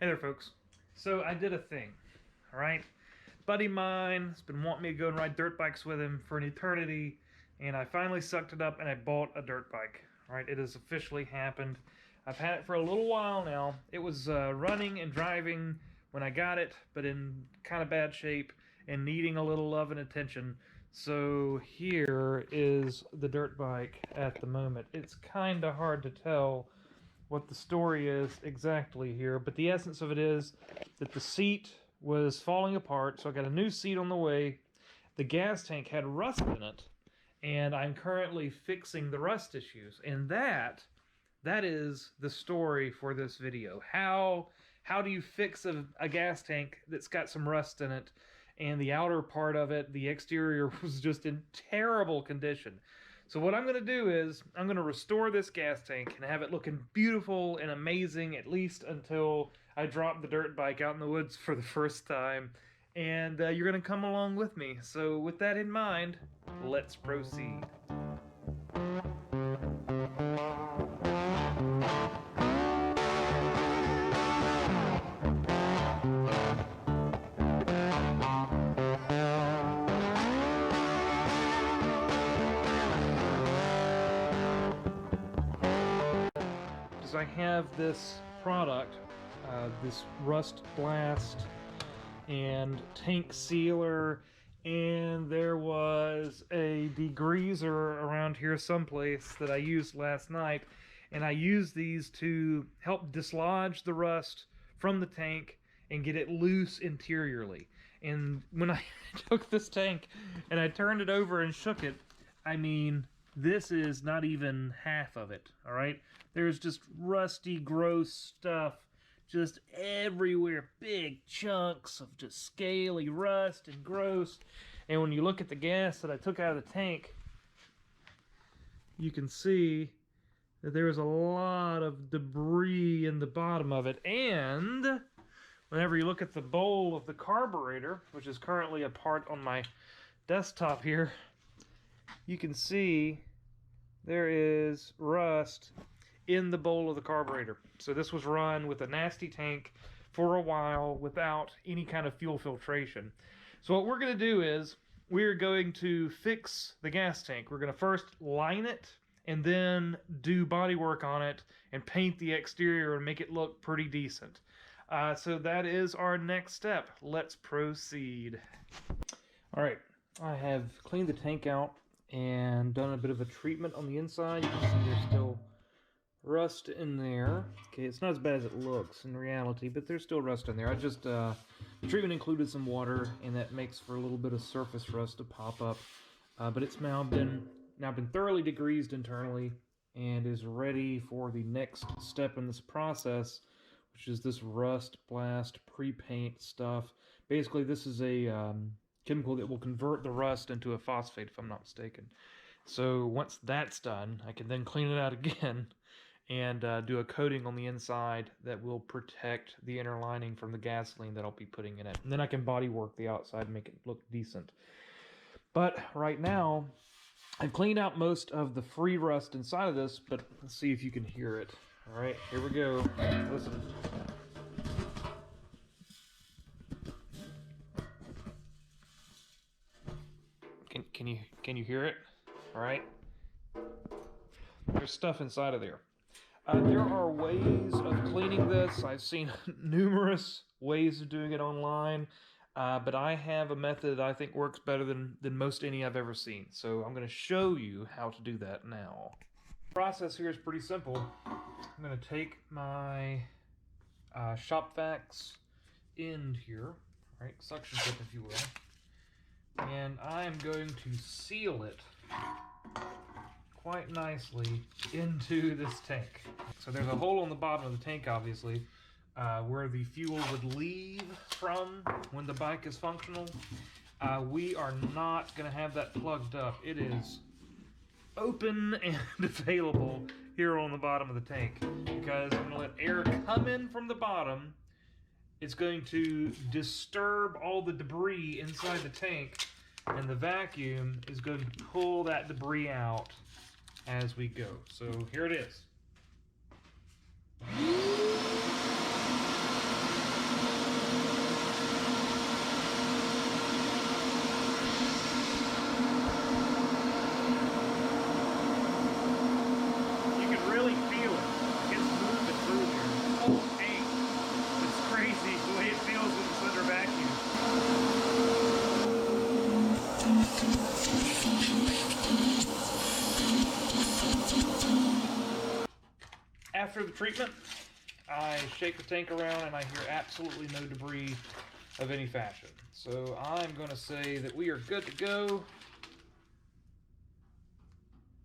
Hey there, folks. So I did a thing, all right? Buddy of mine has been wanting me to go and ride dirt bikes with him for an eternity, and I finally sucked it up and I bought a dirt bike. All right, it has officially happened. I've had it for a little while now. It was running and driving when I got it, but in kind of bad shape and needing a little love and attention. So here is the dirt bike at the moment. It's kind of hard to tell what the story is exactly here, but the essence of it is that the seat was falling apart, so I got a new seat on the way. The gas tank had rust in it, and I'm currently fixing the rust issues. And that is the story for this video. How do you fix a gas tank that's got some rust in it, and the outer part of it, the exterior, was just in terrible condition. So what I'm going to do is I'm going to restore this gas tank and have it looking beautiful and amazing, at least until I drop the dirt bike out in the woods for the first time. And you're going to come along with me. So with that in mind, let's proceed. I have this product, this rust blast and tank sealer, and there was a degreaser around here someplace that I used last night, and I used these to help dislodge the rust from the tank and get it loose interiorly. And when I took this tank and I turned it over and shook it, I mean, this is not even half of it, all right? There's just rusty, gross stuff just everywhere. Big chunks of just scaly rust and gross. And when you look at the gas that I took out of the tank, you can see that there's a lot of debris in the bottom of it. And whenever you look at the bowl of the carburetor, which is currently a part on my desktop here, you can see there is rust in the bowl of the carburetor. So this was run with a nasty tank for a while without any kind of fuel filtration. So what we're going to do is we're going to fix the gas tank. We're going to first line it and then do body work on it and paint the exterior and make it look pretty decent. So that is our next step. Let's proceed. All right, I have cleaned the tank out and done a bit of a treatment on the inside. You can see there's still rust in there. Okay, it's not as bad as it looks in reality, but there's still rust in there. The treatment included some water, and that makes for a little bit of surface rust to pop up. But it's now been thoroughly degreased internally and is ready for the next step in this process, which is this rust blast pre-paint stuff. Basically, this is a chemical that will convert the rust into a phosphate, if I'm not mistaken. So once that's done, I can then clean it out again and do a coating on the inside that will protect the inner lining from the gasoline that I'll be putting in it. And then I can body work the outside and make it look decent. But right now, I've cleaned out most of the free rust inside of this, but let's see if you can hear it. All right, here we go. Listen. Can you hear it? All right. There's stuff inside of there. There are ways of cleaning this. I've seen numerous ways of doing it online, but I have a method that I think works better than most any I've ever seen. So I'm going to show you how to do that now. The process here is pretty simple. I'm going to take my Shop Vacs end here, all right, suction tip if you will, and I'm going to seal it quite nicely into this tank. So there's a hole on the bottom of the tank, obviously, where the fuel would leave from when the bike is functional. We are not going to have that plugged up. It is open and available here on the bottom of the tank because I'm going to let air come in from the bottom. It's going to disturb all the debris inside the tank, and the vacuum is going to pull that debris out as we go. So here it is. after the treatment, I shake the tank around and I hear absolutely no debris of any fashion. So I'm going to say that we are good to go.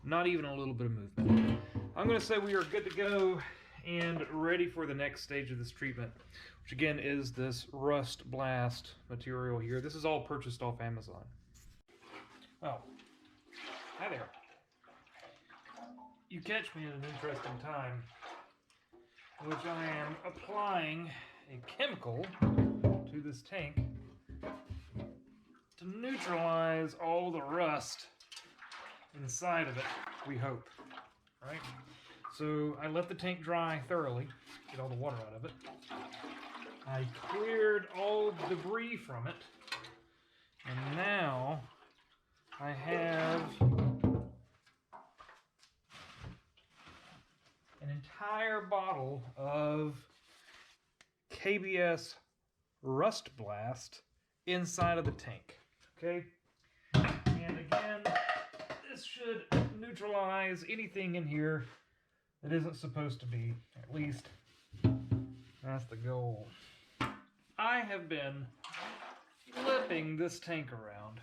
Not even a little bit of movement. I'm going to say we are good to go and ready for the next stage of this treatment, which again is this rust blast material here. This is all purchased off Amazon. Oh, hi there. You catch me at an interesting time, which I am applying a chemical to this tank to neutralize all the rust inside of it, we hope. Right? So I let the tank dry thoroughly, get all the water out of it. I cleared all the debris from it, and now I have an entire bottle of KBS Rust Blast inside of the tank. Okay? And again, this should neutralize anything in here that isn't supposed to be. At least that's the goal. I have been flipping this tank around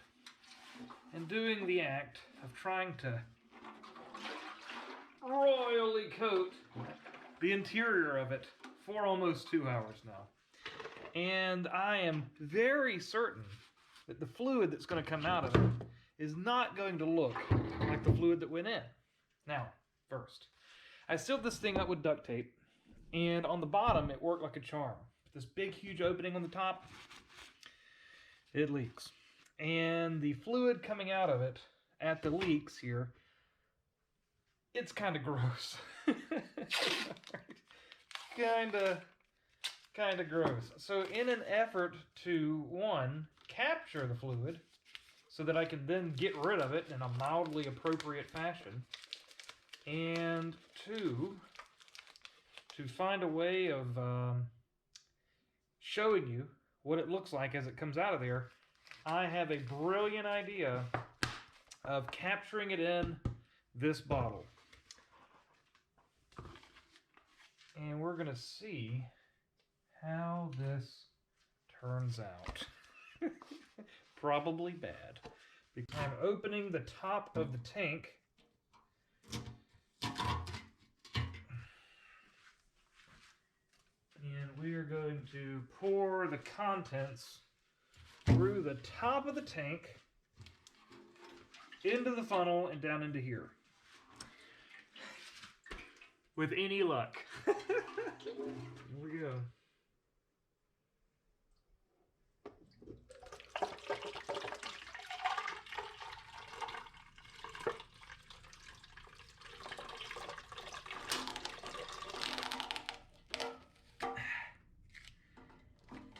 and doing the act of trying to royally coat the interior of it for almost 2 hours now. And I am very certain that the fluid that's going to come out of it is not going to look like the fluid that went in. Now, first, I sealed this thing up with duct tape, and on the bottom it worked like a charm. This big huge opening on the top, it leaks. And the fluid coming out of it at the leaks here, it's kind of gross. kind of gross. So in an effort to, one, capture the fluid so that I can then get rid of it in a mildly appropriate fashion, and two, to find a way of showing you what it looks like as it comes out of there, I have a brilliant idea of capturing it in this bottle. And we're going to see how this turns out. Probably bad. I'm opening the top of the tank. And we are going to pour the contents through the top of the tank into the funnel and down into here. With any luck. Here we go.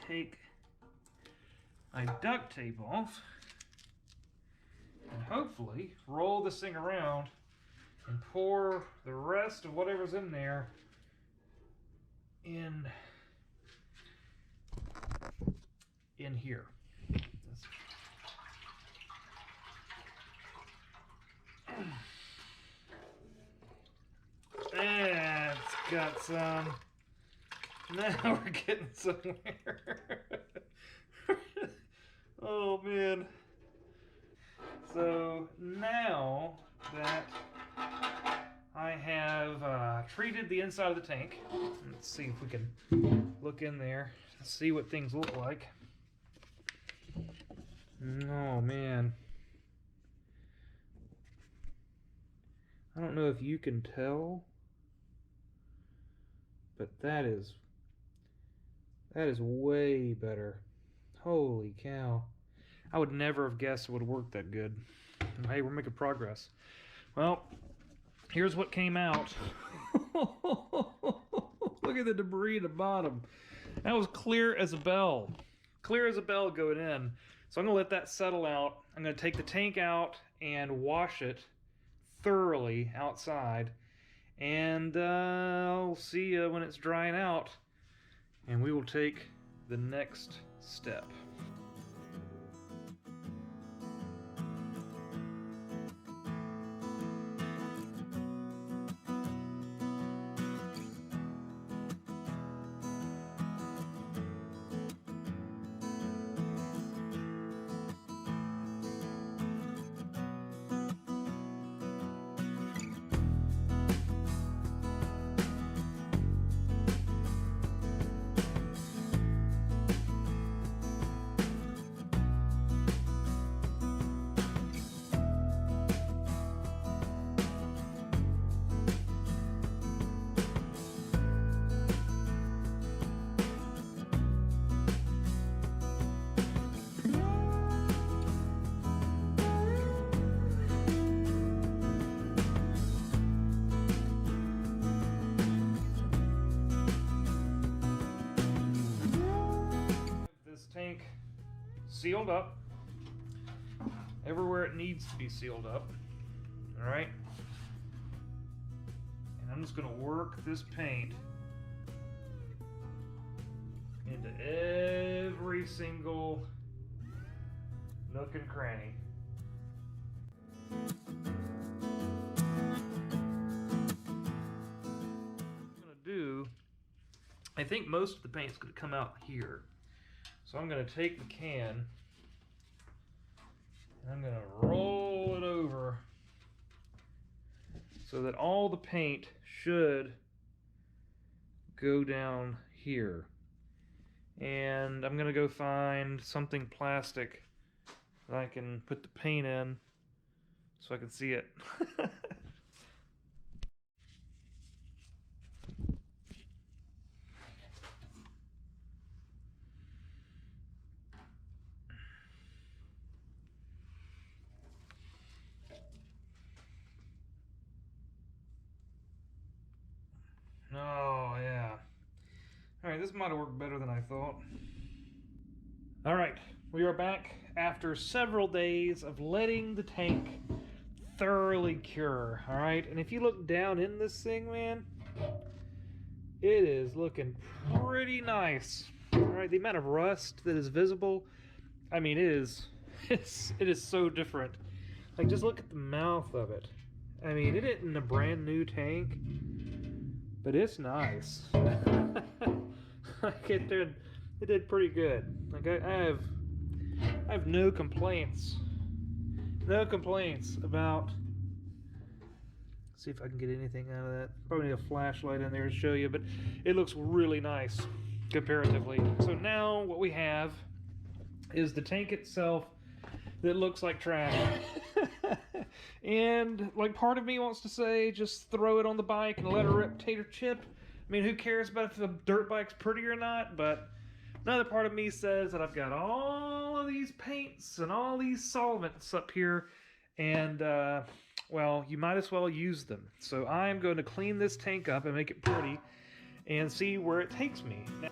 Take my duct tape off and hopefully roll this thing around and pour the rest of whatever's in there in here. That's got some. Now we're getting somewhere. Oh man. So now that I have treated the inside of the tank, let's see if we can look in there and see what things look like. Oh man. I don't know if you can tell, but that is way better. Holy cow. I would never have guessed it would work that good. Hey, we're making progress. Well, here's what came out. Look at the debris at the bottom. That was clear as a bell. Clear as a bell going in. So I'm going to let that settle out. I'm going to take the tank out and wash it thoroughly outside. And I'll see you when it's drying out. And we will take the next step. sealed up everywhere it needs to be sealed up. All right, and I'm just going to work this paint into every single nook and cranny. I think most of the paint's going to come out here. So I'm going to take the can and I'm going to roll it over so that all the paint should go down here. And I'm going to go find something plastic that I can put the paint in so I can see it. Oh, yeah. Alright, this might have worked better than I thought. Alright, we are back after several days of letting the tank thoroughly cure. Alright, and if you look down in this thing, man, it is looking pretty nice. Alright, the amount of rust that is visible, I mean, it is so different. Like, just look at the mouth of it. I mean, it isn't a brand new tank, but it's nice. Like, it did pretty good. Like, I have no complaints. No complaints about. Let's see if I can get anything out of that. Probably need a flashlight in there to show you, but it looks really nice comparatively. So now what we have is the tank itself that looks like trash. And like, part of me wants to say just throw it on the bike and let it rip tater chip. I mean, who cares about if the dirt bike's pretty or not? But another part of me says that I've got all of these paints and all these solvents up here, and well, you might as well use them. So I'm going to clean this tank up and make it pretty and see where it takes me. Now,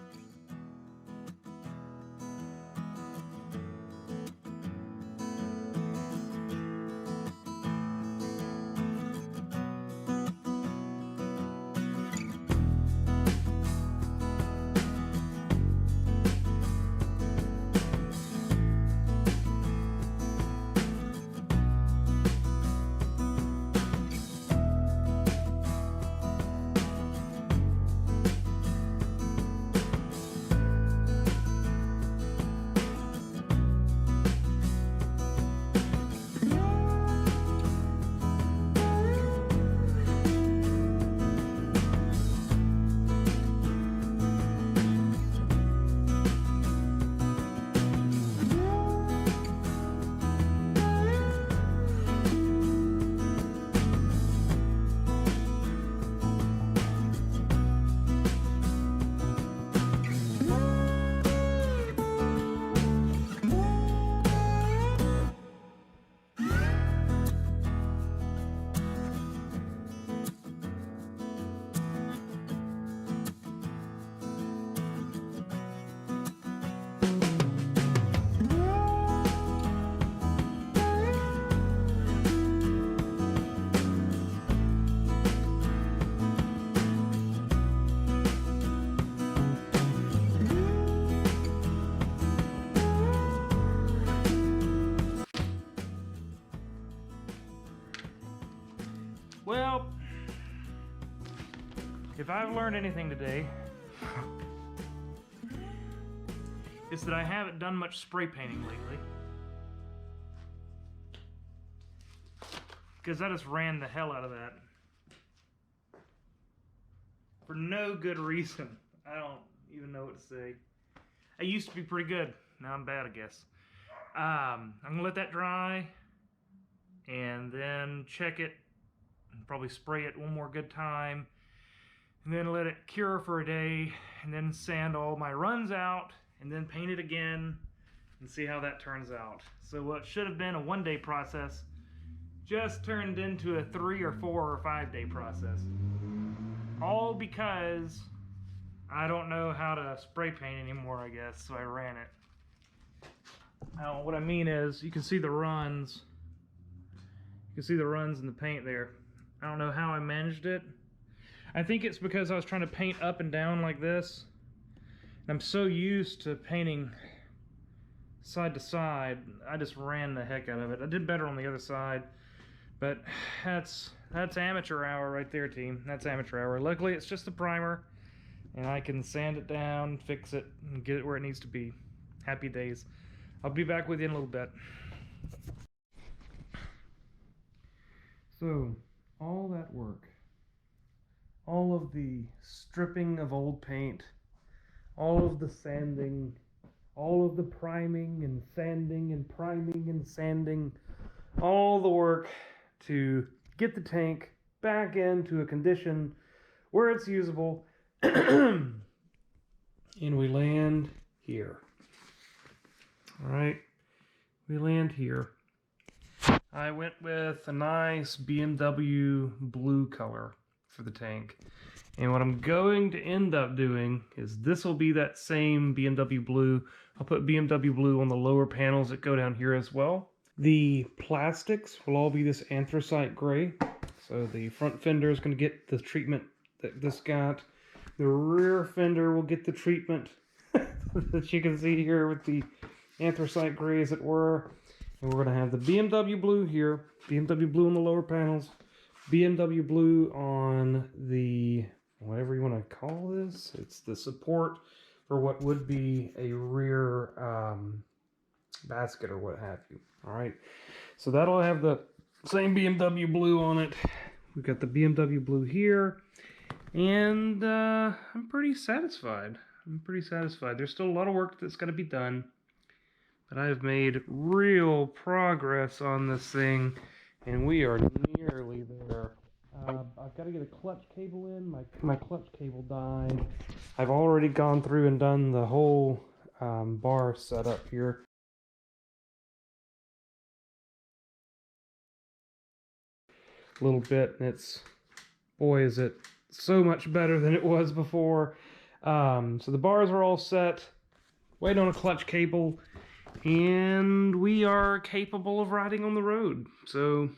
well, if I've learned anything today, it's that I haven't done much spray painting lately. Because I just ran the hell out of that. For no good reason. I don't even know what to say. I used to be pretty good. Now I'm bad, I guess. I'm going to let that dry and then check it. Probably spray it one more good time, and then let it cure for a day, and then sand all my runs out, and then paint it again, and see how that turns out. So what should have been a one-day process just turned into a 3 or 4 or 5 day process. All because I don't know how to spray paint anymore, I guess, so I ran it. Now, what I mean is, you can see the runs. You can see the runs in the paint there. I don't know how I managed it. I think it's because I was trying to paint up and down like this. And I'm so used to painting side to side, I just ran the heck out of it. I did better on the other side, but that's amateur hour right there, team. That's amateur hour. Luckily, it's just a primer, and I can sand it down, fix it, and get it where it needs to be. Happy days. I'll be back with you in a little bit. So, all that work, all of the stripping of old paint, all of the sanding, all of the priming and sanding and priming and sanding, all the work to get the tank back into a condition where it's usable, and we land here. All right, we land here. I went with a nice BMW blue color for the tank. And what I'm going to end up doing is this will be that same BMW blue. I'll put BMW blue on the lower panels that go down here as well. The plastics will all be this anthracite gray. So the front fender is going to get the treatment that this got. The rear fender will get the treatment that you can see here with the anthracite gray, as it were. And we're going to have the BMW blue here, BMW blue on the lower panels, BMW blue on the, whatever you want to call this, it's the support for what would be a rear basket or what have you. All right, so that'll have the same BMW blue on it. We've got the BMW blue here, and I'm pretty satisfied. There's still a lot of work that's got to be done, but I've made real progress on this thing, and we are nearly there. I've got to get a clutch cable in. My clutch cable died. I've already gone through and done the whole bar setup here. A little bit, and it's, boy, is it so much better than it was before. So the bars are all set. Wait on a clutch cable, and we are capable of riding on the road. So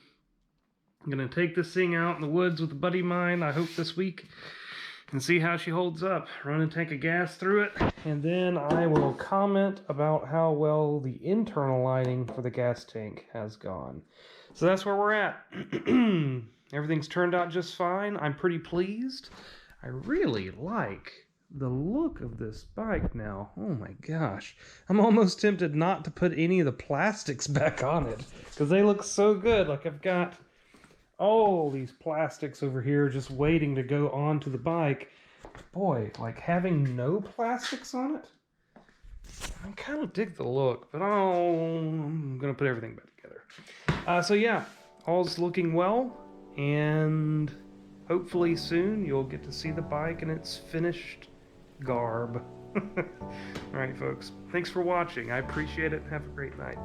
I'm going to take this thing out in the woods with a buddy of mine, I hope this week, and see how she holds up. Run a tank of gas through it, and then I will comment about how well the internal lighting for the gas tank has gone. So that's where we're at. Everything's turned out just fine. I'm pretty pleased. I really like the look of this bike now. Oh my gosh. I'm almost tempted not to put any of the plastics back on it, because they look so good. Like, I've got all these plastics over here just waiting to go onto the bike. Boy, like, having no plastics on it, I kind of dig the look, but I'm gonna put everything back together. So yeah, all's looking well, and hopefully soon you'll get to see the bike in its finished garb. Alright folks, thanks for watching. I appreciate it. Have a great night.